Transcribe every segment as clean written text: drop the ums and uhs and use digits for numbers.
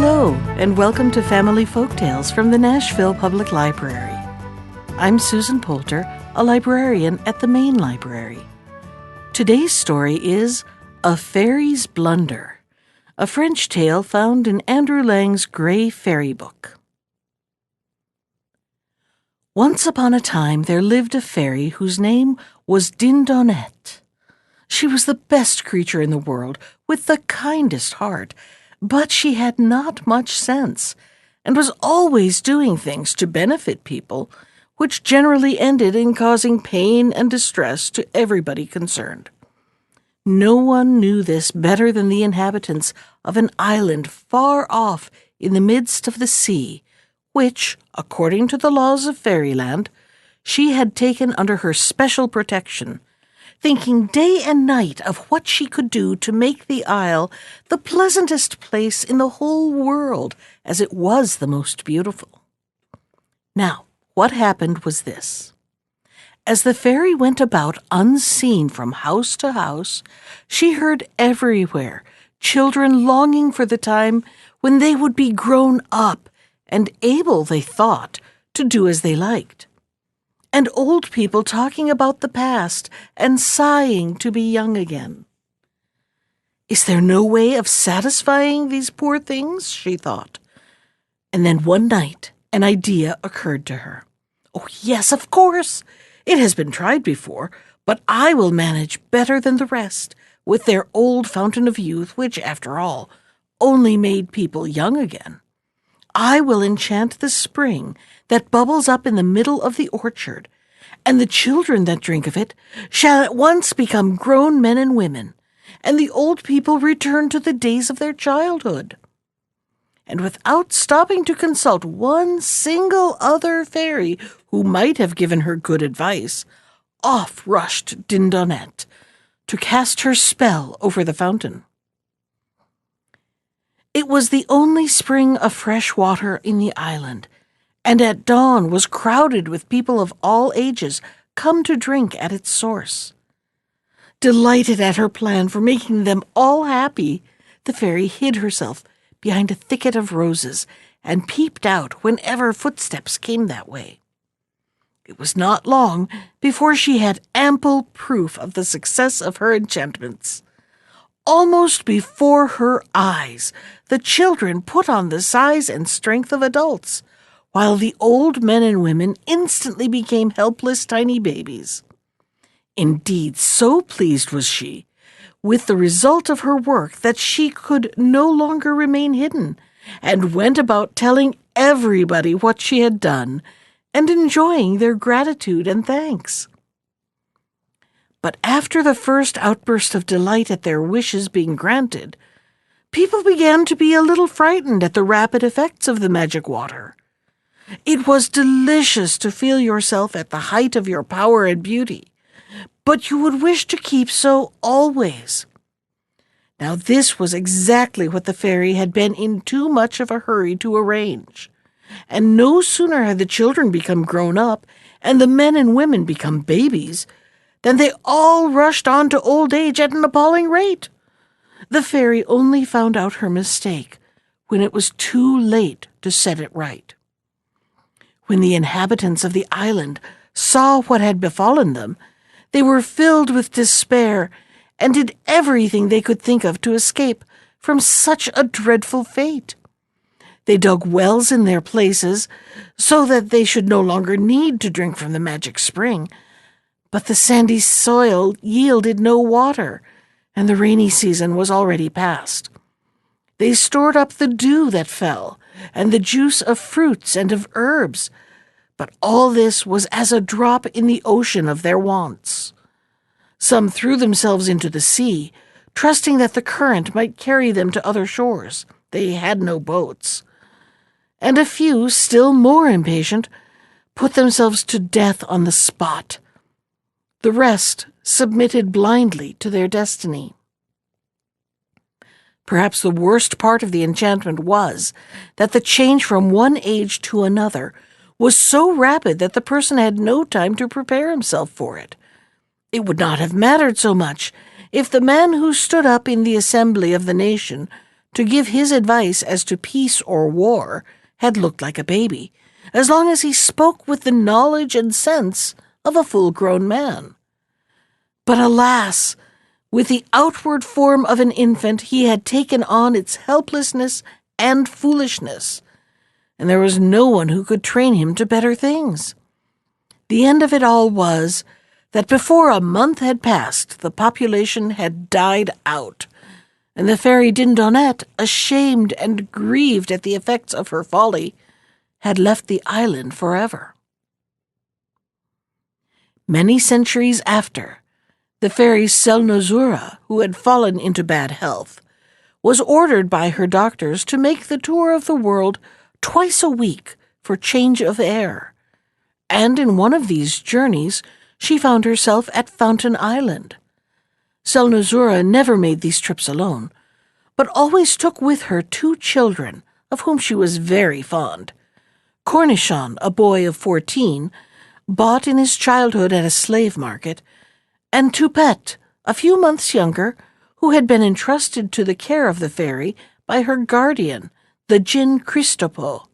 Hello, and welcome to Family Folktales from the Nashville Public Library. I'm Susan Poulter, a librarian at the main library. Today's story is A Fairy's Blunder, a French tale found in Andrew Lang's Grey Fairy Book. Once upon a time there lived a fairy whose name was Dindonette. She was the best creature in the world, with the kindest heart, but she had not much sense, and was always doing things to benefit people, which generally ended in causing pain and distress to everybody concerned. No one knew this better than the inhabitants of an island far off in the midst of the sea, which, according to the laws of fairyland, she had taken under her special protection, thinking day and night of what she could do to make the isle the pleasantest place in the whole world, as it was the most beautiful. Now, what happened was this. As the fairy went about unseen from house to house, she heard everywhere children longing for the time when they would be grown up and able, they thought, to do as they liked, and old people talking about the past and sighing to be young again. Is there no way of satisfying these poor things? She thought. And then one night an idea occurred to her. Oh, yes, of course. It has been tried before, but I will manage better than the rest with their old fountain of youth, which, after all, only made people young again. I will enchant the spring that bubbles up in the middle of the orchard, and the children that drink of it shall at once become grown men and women, and the old people return to the days of their childhood. And without stopping to consult one single other fairy who might have given her good advice, off rushed Dindonette to cast her spell over the fountain. It was the only spring of fresh water in the island, and at dawn was crowded with people of all ages come to drink at its source. Delighted at her plan for making them all happy, the fairy hid herself behind a thicket of roses and peeped out whenever footsteps came that way. It was not long before she had ample proof of the success of her enchantments. Almost before her eyes, the children put on the size and strength of adults, while the old men and women instantly became helpless tiny babies. Indeed, so pleased was she with the result of her work that she could no longer remain hidden, and went about telling everybody what she had done, and enjoying their gratitude and thanks. But after the first outburst of delight at their wishes being granted, people began to be a little frightened at the rapid effects of the magic water. It was delicious to feel yourself at the height of your power and beauty, but you would wish to keep so always. Now this was exactly what the fairy had been in too much of a hurry to arrange, and no sooner had the children become grown up and the men and women become babies than they all rushed on to old age at an appalling rate. The fairy only found out her mistake when it was too late to set it right. When the inhabitants of the island saw what had befallen them, they were filled with despair and did everything they could think of to escape from such a dreadful fate. They dug wells in their places so that they should no longer need to drink from the magic spring, but the sandy soil yielded no water, and the rainy season was already past. They stored up the dew that fell, and the juice of fruits and of herbs, but all this was as a drop in the ocean of their wants. Some threw themselves into the sea, trusting that the current might carry them to other shores. They had no boats. And a few, still more impatient, put themselves to death on the spot. The rest submitted blindly to their destiny. Perhaps the worst part of the enchantment was that the change from one age to another was so rapid that the person had no time to prepare himself for it. It would not have mattered so much if the man who stood up in the assembly of the nation to give his advice as to peace or war had looked like a baby, as long as he spoke with the knowledge and sense of a full-grown man. But alas, with the outward form of an infant, he had taken on its helplessness and foolishness, and there was no one who could train him to better things. The end of it all was that before a month had passed, the population had died out, and the fairy Dindonette, ashamed and grieved at the effects of her folly, had left the island forever. Many centuries after, the fairy Selnozura, who had fallen into bad health, was ordered by her doctors to make the tour of the world twice a week for change of air, and in one of these journeys she found herself at Fountain Island. Selnozura never made these trips alone, but always took with her 2 children, of whom she was very fond. Cornichon, a boy of 14, bought in his childhood at a slave market, and Toupette, a few months younger, who had been entrusted to the care of the fairy by her guardian, the Djinn Christopo.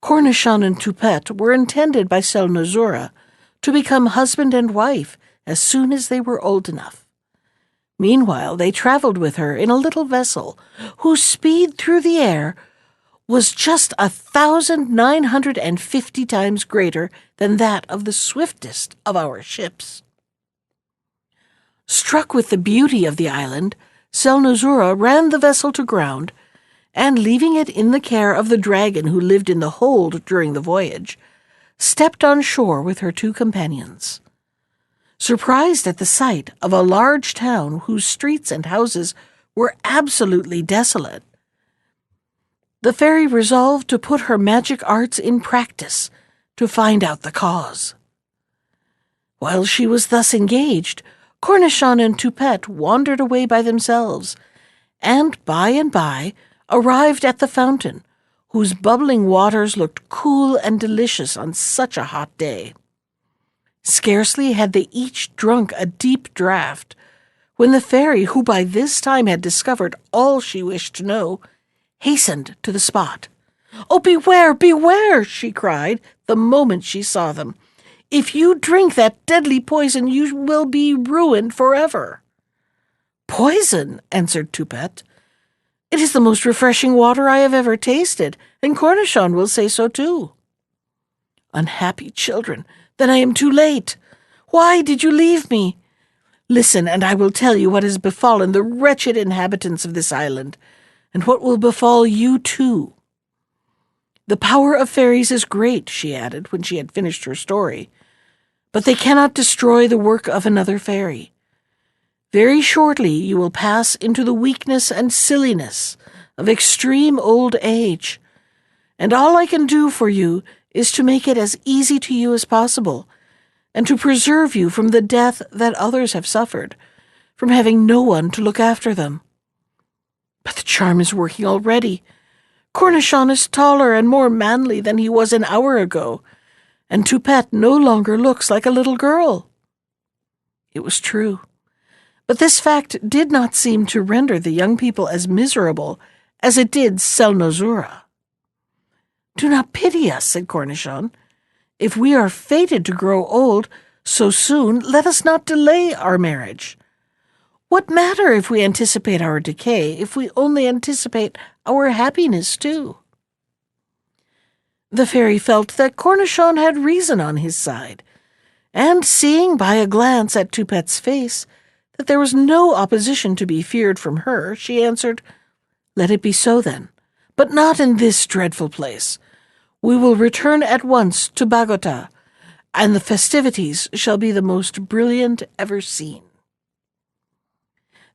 Cornichon and Toupette were intended by Selnozura to become husband and wife as soon as they were old enough. Meanwhile, they traveled with her in a little vessel whose speed through the air was just 1,950 times greater than that of the swiftest of our ships. Struck with the beauty of the island, Selnozura ran the vessel to ground, and leaving it in the care of the dragon who lived in the hold during the voyage, stepped on shore with her 2 companions. Surprised at the sight of a large town whose streets and houses were absolutely desolate, the fairy resolved to put her magic arts in practice to find out the cause. While she was thus engaged, Cornichon and Toupette wandered away by themselves, and by arrived at the fountain, whose bubbling waters looked cool and delicious on such a hot day. Scarcely had they each drunk a deep draught, when the fairy, who by this time had discovered all she wished to know, hastened to the spot. "Oh, beware, beware!" she cried the moment she saw them. "If you drink that deadly poison, you will be ruined forever." "Poison?" answered Toupette. "It is the most refreshing water I have ever tasted, and Cornichon will say so too." "Unhappy children, then I am too late. Why did you leave me? Listen, and I will tell you what has befallen the wretched inhabitants of this island, and what will befall you too. The power of fairies is great," she added when she had finished her story, "but they cannot destroy the work of another fairy. Very shortly you will pass into the weakness and silliness of extreme old age, and all I can do for you is to make it as easy to you as possible, and to preserve you from the death that others have suffered, from having no one to look after them. But the charm is working already. Cornichon is taller and more manly than he was an hour ago, and Toupette no longer looks like a little girl." It was true, but this fact did not seem to render the young people as miserable as it did Selnozura. "Do not pity us," said Cornichon. "If we are fated to grow old so soon, let us not delay our marriage. What matter if we anticipate our decay, if we only anticipate our happiness too?" The fairy felt that Cornichon had reason on his side, and seeing by a glance at Toupette's face that there was no opposition to be feared from her, she answered, "Let it be so then, but not in this dreadful place. We will return at once to Bogota, and the festivities shall be the most brilliant ever seen."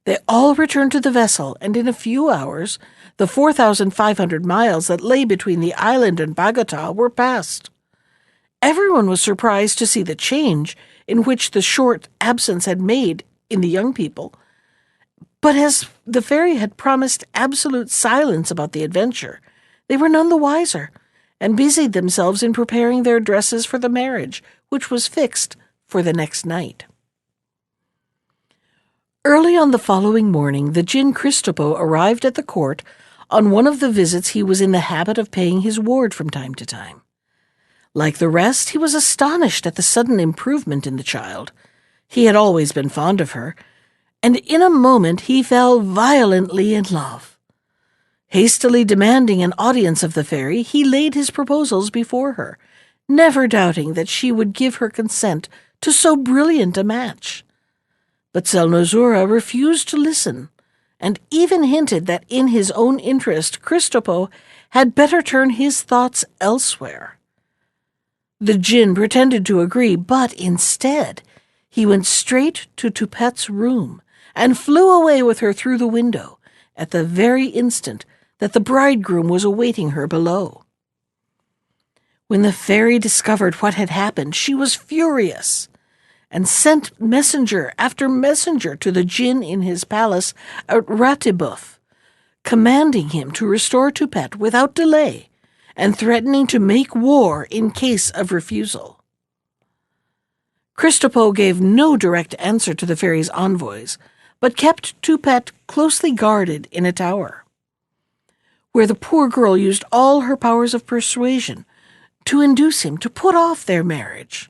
They all returned to the vessel, and in a few hours the 4,500 miles that lay between the island and Bogota were passed. Everyone was surprised to see the change in which the short absence had made in the young people, but as the fairy had promised absolute silence about the adventure, they were none the wiser, and busied themselves in preparing their dresses for the marriage, which was fixed for the next night. Early on the following morning, the Djinn Christopo arrived at the court on one of the visits he was in the habit of paying his ward from time to time. Like the rest, he was astonished at the sudden improvement in the child. He had always been fond of her, and in a moment he fell violently in love. Hastily demanding an audience of the fairy, he laid his proposals before her, never doubting that she would give her consent to so brilliant a match. But Selnozoura refused to listen, and even hinted that in his own interest Christopo had better turn his thoughts elsewhere. The Djinn pretended to agree, but instead he went straight to Toupette's room and flew away with her through the window at the very instant that the bridegroom was awaiting her below. When the fairy discovered what had happened, she was furious, and sent messenger after messenger to the Djinn in his palace at Ratibouf, commanding him to restore Toupette without delay, and threatening to make war in case of refusal. Christopo gave no direct answer to the fairy's envoys, but kept Toupette closely guarded in a tower, where the poor girl used all her powers of persuasion to induce him to put off their marriage.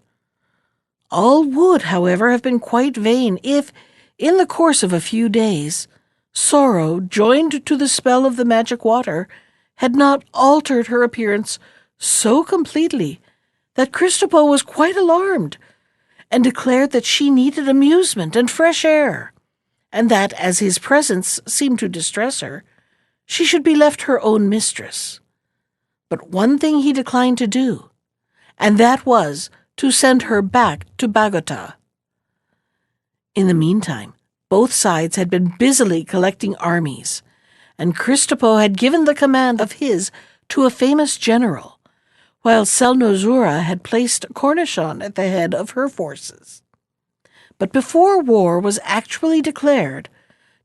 All would, however, have been quite vain if, in the course of a few days, sorrow, joined to the spell of the magic water, had not altered her appearance so completely that Christopo was quite alarmed, and declared that she needed amusement and fresh air, and that, as his presence seemed to distress her, she should be left her own mistress. But one thing he declined to do, and that was to send her back to Bagota. In the meantime, both sides had been busily collecting armies, and Christopo had given the command of his to a famous general, while Selnozoura had placed Cornichon at the head of her forces. But before war was actually declared,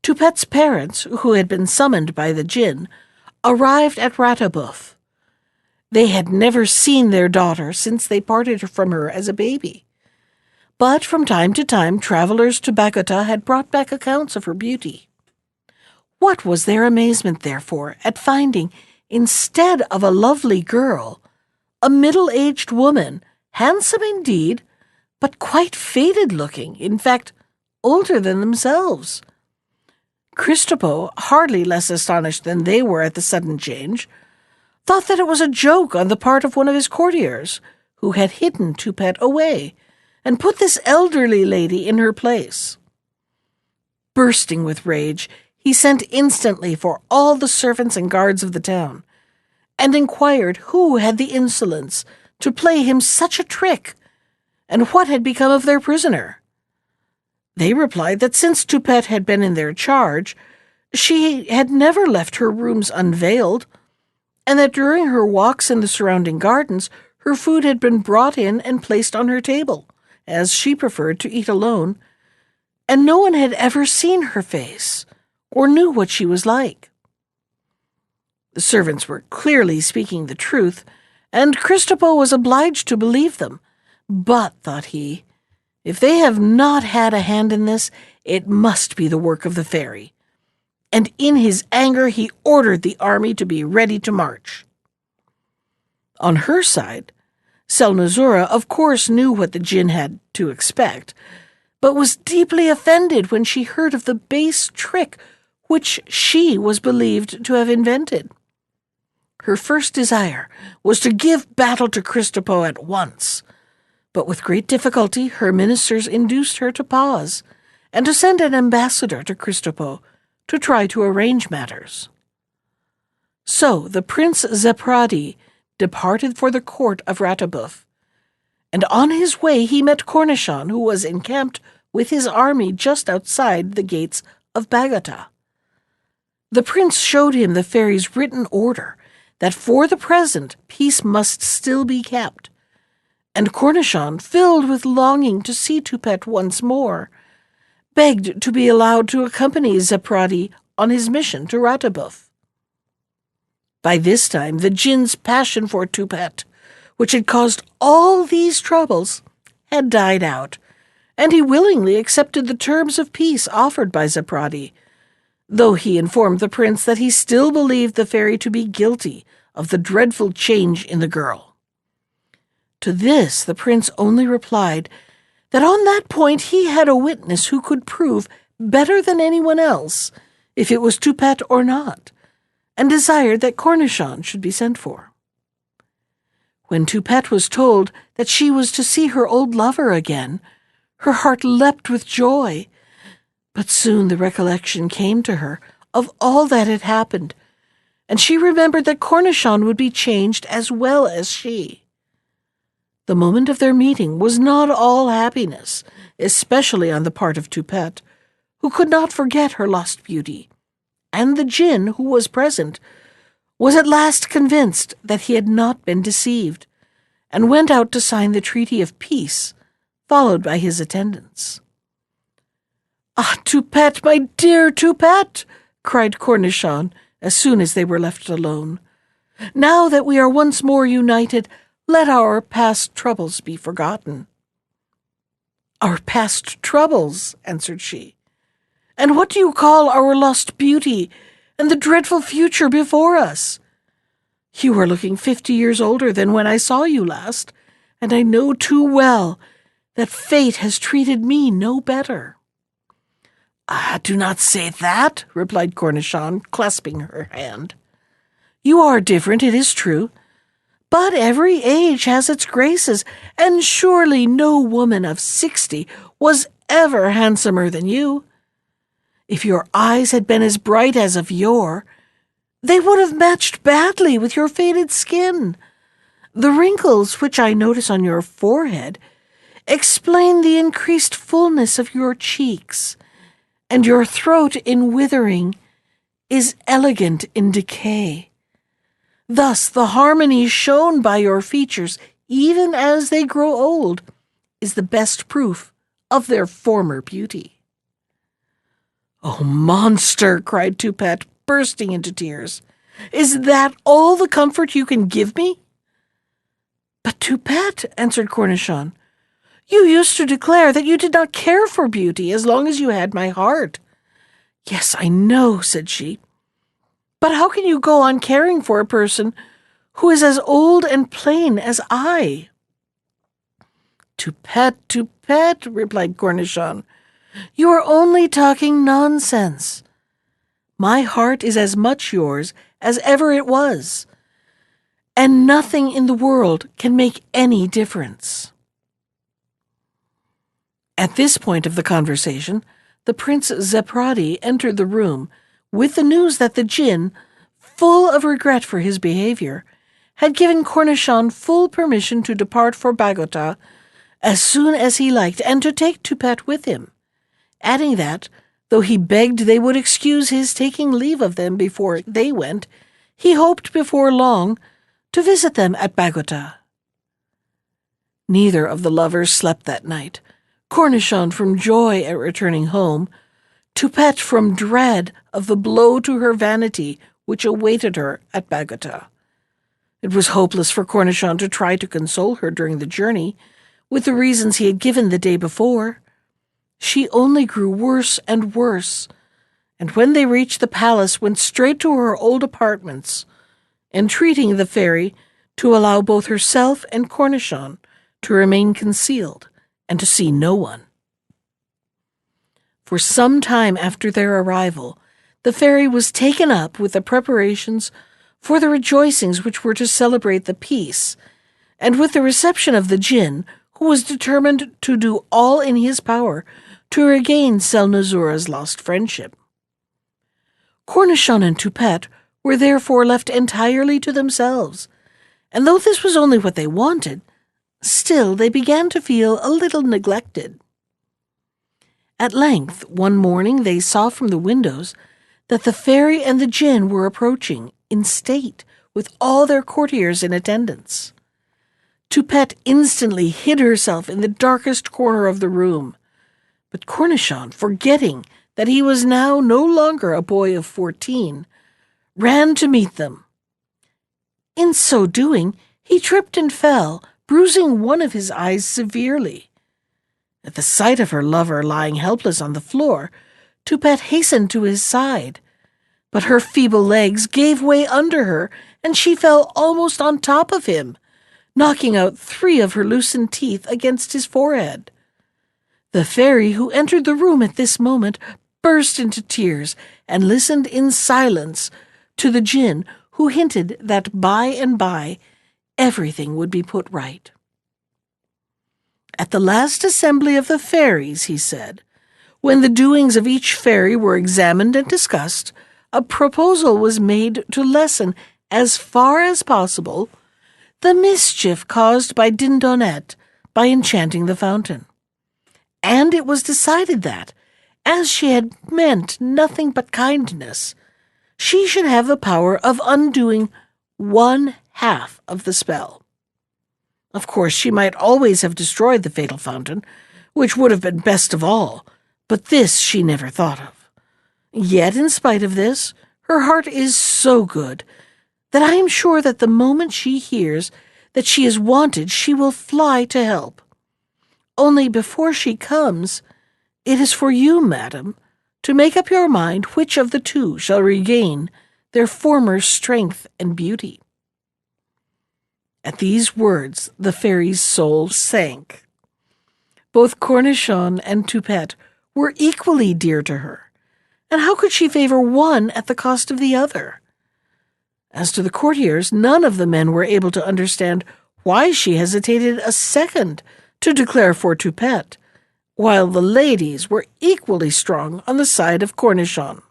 Toupette's parents, who had been summoned by the Djinn, arrived at Ratibouf. They had never seen their daughter since they parted from her as a baby. But from time to time, travelers to Bagota had brought back accounts of her beauty. What was their amazement, therefore, at finding, instead of a lovely girl, a middle-aged woman, handsome indeed, but quite faded-looking, in fact, older than themselves. Christopo, hardly less astonished than they were at the sudden change, thought that it was a joke on the part of one of his courtiers, who had hidden Toupette away, and put this elderly lady in her place. Bursting with rage, he sent instantly for all the servants and guards of the town, and inquired who had the insolence to play him such a trick, and what had become of their prisoner. They replied that since Toupette had been in their charge, she had never left her rooms unveiled, and that during her walks in the surrounding gardens, her food had been brought in and placed on her table, as she preferred to eat alone, and no one had ever seen her face, or knew what she was like. The servants were clearly speaking the truth, and Christopo was obliged to believe them. But, thought he, if they have not had a hand in this, it must be the work of the fairy. And in his anger he ordered the army to be ready to march. On her side, Selnozoura of course knew what the Djinn had to expect, but was deeply offended when she heard of the base trick which she was believed to have invented. Her first desire was to give battle to Christopo at once, but with great difficulty her ministers induced her to pause, and to send an ambassador to Christopo to try to arrange matters. So the Prince Zeprady departed for the court of Ratibouf, and on his way he met Cornichon, who was encamped with his army just outside the gates of Bagota. The prince showed him the fairy's written order that for the present peace must still be kept, and Cornichon, filled with longing to see Toupette once more, begged to be allowed to accompany Zeprady on his mission to Ratibouf. By this time, the Djinn's passion for Toupette, which had caused all these troubles, had died out, and he willingly accepted the terms of peace offered by Zeprady, though he informed the prince that he still believed the fairy to be guilty of the dreadful change in the girl. To this the prince only replied that on that point he had a witness who could prove better than anyone else if it was Toupette or not, and desired that Cornichon should be sent for. When Toupette was told that she was to see her old lover again, her heart leapt with joy, but soon the recollection came to her of all that had happened, and she remembered that Cornichon would be changed as well as she. The moment of their meeting was not all happiness, especially on the part of Toupette, who could not forget her lost beauty, and the djinn, who was present, was at last convinced that he had not been deceived, and went out to sign the treaty of peace, followed by his attendants. "Ah, Toupette, my dear Toupette!" cried Cornichon as soon as they were left alone. "Now that we are once more united, let our past troubles be forgotten." "Our past troubles," answered she. "And what do you call our lost beauty and the dreadful future before us? You are looking 50 years older than when I saw you last, and I know too well that fate has treated me no better." "Ah, do not say that," replied Cornichon, clasping her hand. "You are different, it is true, but every age has its graces, and surely no woman of 60 was ever handsomer than you. If your eyes had been as bright as of yore, they would have matched badly with your faded skin. The wrinkles which I notice on your forehead explain the increased fullness of your cheeks, and your throat in withering is elegant in decay. Thus the harmony shown by your features, even as they grow old, is the best proof of their former beauty." "Oh, monster!" cried Toupette, bursting into tears. "Is that all the comfort you can give me?" "But Toupette," answered Cornichon, "you used to declare that you did not care for beauty as long as you had my heart." "Yes, I know," said she. "But how can you go on caring for a person who is as old and plain as I?" "Toupette, Toupette," replied Cornichon, "you are only talking nonsense. My heart is as much yours as ever it was, and nothing in the world can make any difference." At this point of the conversation, the Prince Zeprady entered the room with the news that the djinn, full of regret for his behavior, had given Cornichon full permission to depart for Bagota as soon as he liked and to take Toupette with him, adding that, though he begged they would excuse his taking leave of them before they went, he hoped before long to visit them at Bagota. Neither of the lovers slept that night, Cornichon from joy at returning home, Toupette from dread of the blow to her vanity which awaited her at Bagota. It was hopeless for Cornichon to try to console her during the journey with the reasons he had given the day before. She only grew worse and worse, and when they reached the palace went straight to her old apartments, entreating the fairy to allow both herself and Cornichon to remain concealed and to see no one. For some time after their arrival, the fairy was taken up with the preparations for the rejoicings which were to celebrate the peace, and with the reception of the djinn, who was determined to do all in his power to regain Selnozoura's lost friendship. Cornichon and Toupette were therefore left entirely to themselves, and though this was only what they wanted, still they began to feel a little neglected. At length, one morning they saw from the windows that the fairy and the djinn were approaching, in state, with all their courtiers in attendance. Toupette instantly hid herself in the darkest corner of the room, but Cornichon, forgetting that he was now no longer a boy of 14, ran to meet them. In so doing, he tripped and fell, bruising one of his eyes severely, At the sight of her lover lying helpless on the floor, Toupette hastened to his side. But her feeble legs gave way under her, and she fell almost on top of him, knocking out 3 of her loosened teeth against his forehead. The fairy who entered the room at this moment burst into tears and listened in silence to the djinn, who hinted that by and by everything would be put right. At the last assembly of the fairies, he said, when the doings of each fairy were examined and discussed, a proposal was made to lessen, as far as possible, the mischief caused by Dindonette by enchanting the fountain. And it was decided that, as she had meant nothing but kindness, she should have the power of undoing 1/2 of the spell. Of course, she might always have destroyed the fatal fountain, which would have been best of all, but this she never thought of. Yet, in spite of this, her heart is so good that I am sure that the moment she hears that she is wanted, she will fly to help. Only before she comes, it is for you, madam, to make up your mind which of the 2 shall regain their former strength and beauty." At these words, the fairy's soul sank. Both Cornichon and Toupette were equally dear to her, and how could she favor one at the cost of the other? As to the courtiers, none of the men were able to understand why she hesitated a second to declare for Toupette, while the ladies were equally strong on the side of Cornichon.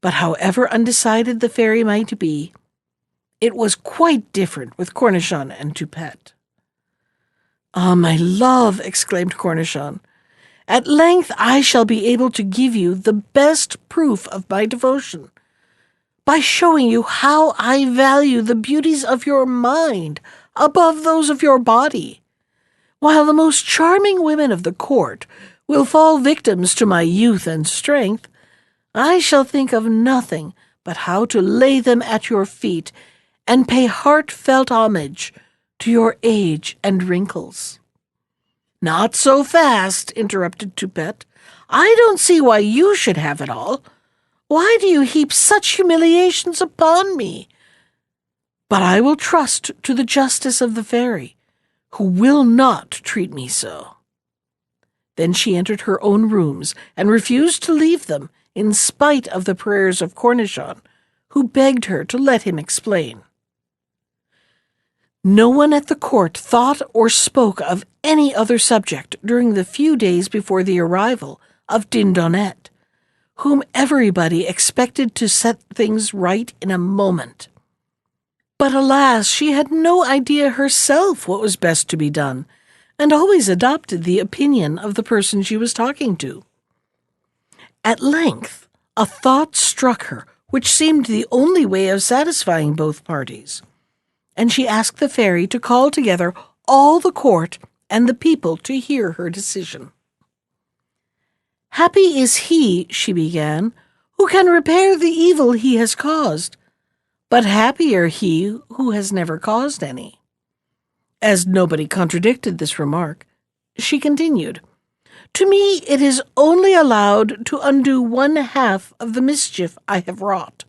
But however undecided the fairy might be, it was quite different with Cornichon and Toupette. "Ah, my love," exclaimed Cornichon, "at length I shall be able to give you the best proof of my devotion, by showing you how I value the beauties of your mind above those of your body. While the most charming women of the court will fall victims to my youth and strength, I shall think of nothing but how to lay them at your feet and pay heartfelt homage to your age and wrinkles." "Not so fast," interrupted Toupette. "I don't see why you should have it all. Why do you heap such humiliations upon me? But I will trust to the justice of the fairy, who will not treat me so." Then she entered her own rooms and refused to leave them, in spite of the prayers of Cornichon, who begged her to let him explain. No one at the court thought or spoke of any other subject during the few days before the arrival of Dindonette, whom everybody expected to set things right in a moment. But alas, she had no idea herself what was best to be done, and always adopted the opinion of the person she was talking to. At length, a thought struck her which seemed the only way of satisfying both parties, and she asked the fairy to call together all the court and the people to hear her decision. "Happy is he," she began, "who can repair the evil he has caused, but happier he who has never caused any." As nobody contradicted this remark, she continued, "To me it is only allowed to undo 1/2 of the mischief I have wrought.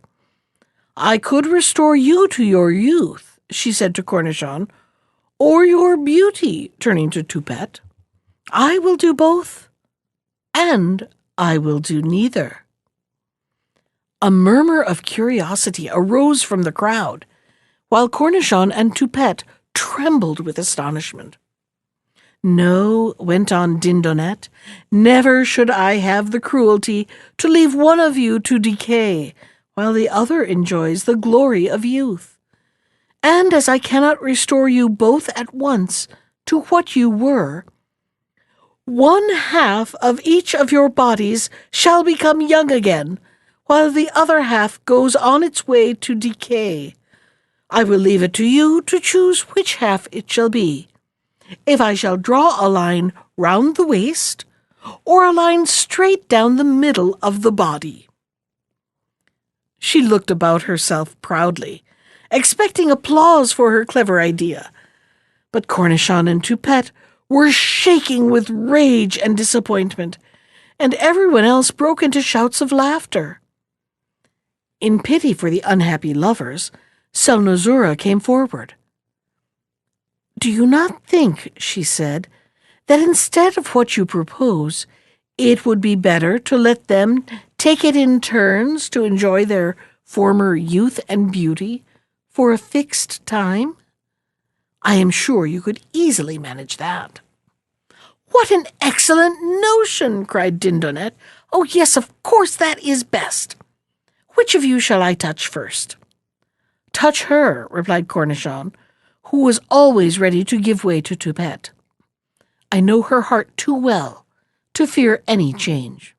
I could restore you to your youth," she said to Cornichon, "or your beauty," turning to Toupette. "I will do both, and I will do neither." A murmur of curiosity arose from the crowd, while Cornichon and Toupette trembled with astonishment. "No," went on Dindonette, "never should I have the cruelty to leave one of you to decay, while the other enjoys the glory of youth. And as I cannot restore you both at once to what you were, 1/2 of each of your bodies shall become young again, while the other half goes on its way to decay. I will leave it to you to choose which half it shall be, if I shall draw a line round the waist, or a line straight down the middle of the body." She looked about herself proudly, expecting applause for her clever idea, but Cornichon and Toupette were shaking with rage and disappointment, and everyone else broke into shouts of laughter. In pity for the unhappy lovers, Selnozoura came forward. "Do you not think," she said, "that instead of what you propose, it would be better to let them take it in turns to enjoy their former youth and beauty for a fixed time? I am sure you could easily manage that." "What an excellent notion!" cried Dindonette. "Oh, yes, of course, that is best. Which of you shall I touch first?" "Touch her," replied Cornichon, who was always ready to give way to Toupette. "I know her heart too well to fear any change."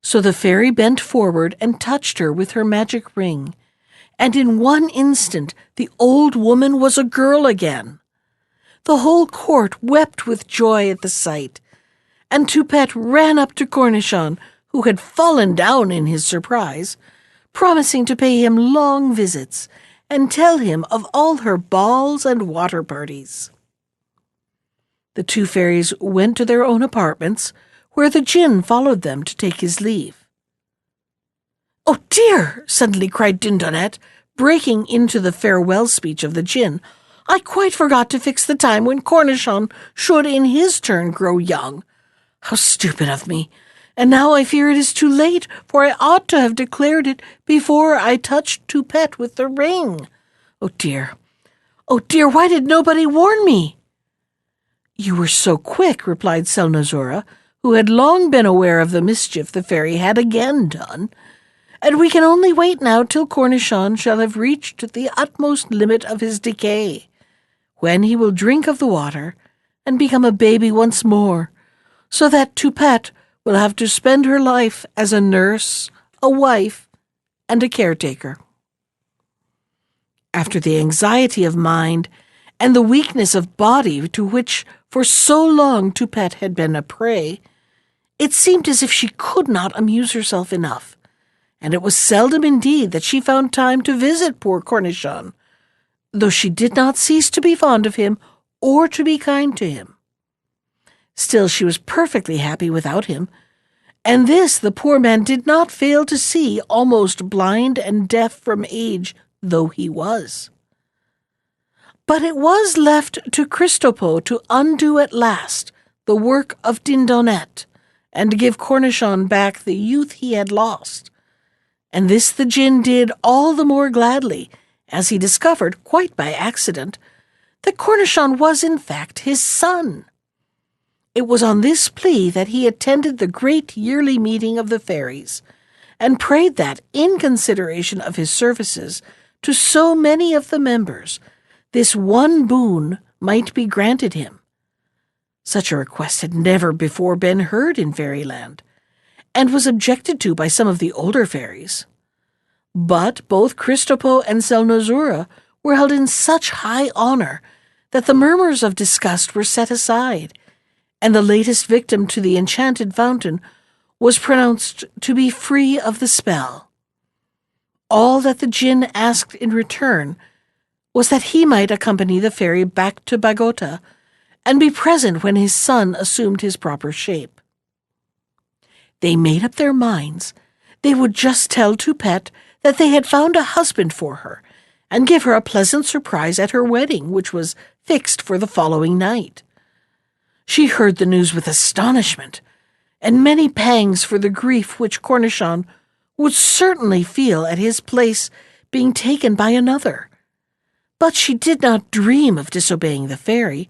So the fairy bent forward and touched her with her magic ring, and in one instant the old woman was a girl again. The whole court wept with joy at the sight, and Toupette ran up to Cornichon, who had fallen down in his surprise, promising to pay him long visits and tell him of all her balls and water parties. The two fairies went to their own apartments, where the djinn followed them to take his leave. "Oh dear!" suddenly cried Dindonette, breaking into the farewell speech of the djinn. "I quite forgot to fix the time when Cornichon should in his turn grow young. How stupid of me! And now I fear it is too late, for I ought to have declared it before I touched Toupette with the ring. Oh dear, why did nobody warn me?" "You were so quick," replied Selnozoura, who had long been aware of the mischief the fairy had again done, "and we can only wait now till Cornichon shall have reached the utmost limit of his decay, when he will drink of the water and become a baby once more, so that Toupette will have to spend her life as a nurse, a wife, and a caretaker." After the anxiety of mind and the weakness of body to which for so long Toupette had been a prey, it seemed as if she could not amuse herself enough, and it was seldom indeed that she found time to visit poor Cornichon, though she did not cease to be fond of him or to be kind to him. Still, she was perfectly happy without him, and this the poor man did not fail to see, almost blind and deaf from age though he was. But it was left to Christopo to undo at last the work of Dindonette, and give Cornichon back the youth he had lost, and this the djinn did all the more gladly, as he discovered, quite by accident, that Cornichon was in fact his son. It was on this plea that he attended the great yearly meeting of the fairies, and prayed that, in consideration of his services to so many of the members, this one boon might be granted him. Such a request had never before been heard in Fairyland, and was objected to by some of the older fairies. But both Christopo and Selnozoura were held in such high honor that the murmurs of disgust were set aside, and the latest victim to the enchanted fountain was pronounced to be free of the spell. All that the djinn asked in return was that he might accompany the fairy back to Bagota and be present when his son assumed his proper shape. They made up their minds they would just tell Toupette that they had found a husband for her, and give her a pleasant surprise at her wedding, which was fixed for the following night. She heard the news with astonishment, and many pangs for the grief which Cornichon would certainly feel at his place being taken by another. But she did not dream of disobeying the fairy,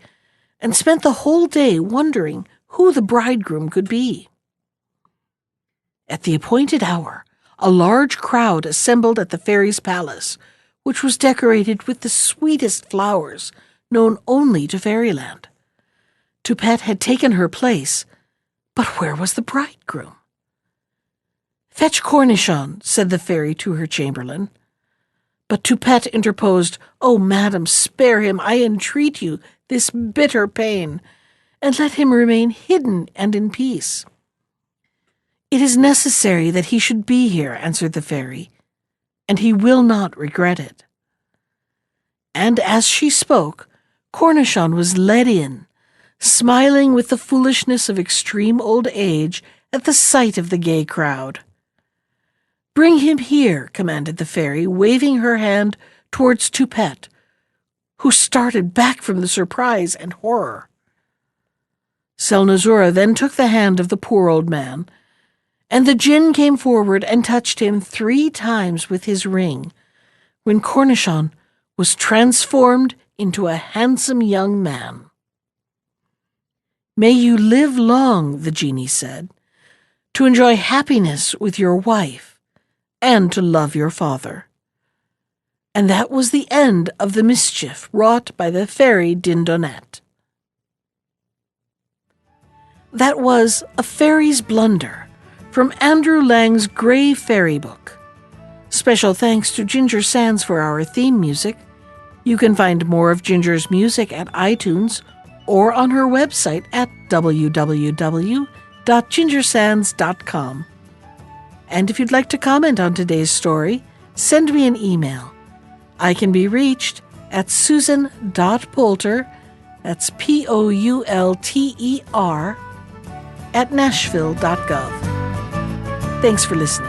and spent the whole day wondering who the bridegroom could be. At the appointed hour, a large crowd assembled at the fairy's palace, which was decorated with the sweetest flowers known only to Fairyland. Toupette had taken her place, but where was the bridegroom? "Fetch Cornichon," said the fairy to her chamberlain. But Toupette interposed. "Oh, madam, spare him, I entreat you, this bitter pain, and let him remain hidden and in peace." "It is necessary that he should be here," answered the fairy, "and he will not regret it." And as she spoke, Cornichon was led in, smiling with the foolishness of extreme old age at the sight of the gay crowd. "Bring him here," commanded the fairy, waving her hand towards Toupette, who started back from the surprise and horror. Selnozoura then took the hand of the poor old man, and the djinn came forward and touched him 3 times with his ring, when Cornichon was transformed into a handsome young man. "May you live long," the genie said, "to enjoy happiness with your wife and to love your father." And that was the end of the mischief wrought by the fairy Dindonette. That was A Fairy's Blunder from Andrew Lang's Grey Fairy Book. Special thanks to Ginger Sands for our theme music. You can find more of Ginger's music at iTunes or on her website at www.gingersands.com. And if you'd like to comment on today's story, send me an email. I can be reached at susan.poulter, that's Poulter, @nashville.gov. Thanks for listening.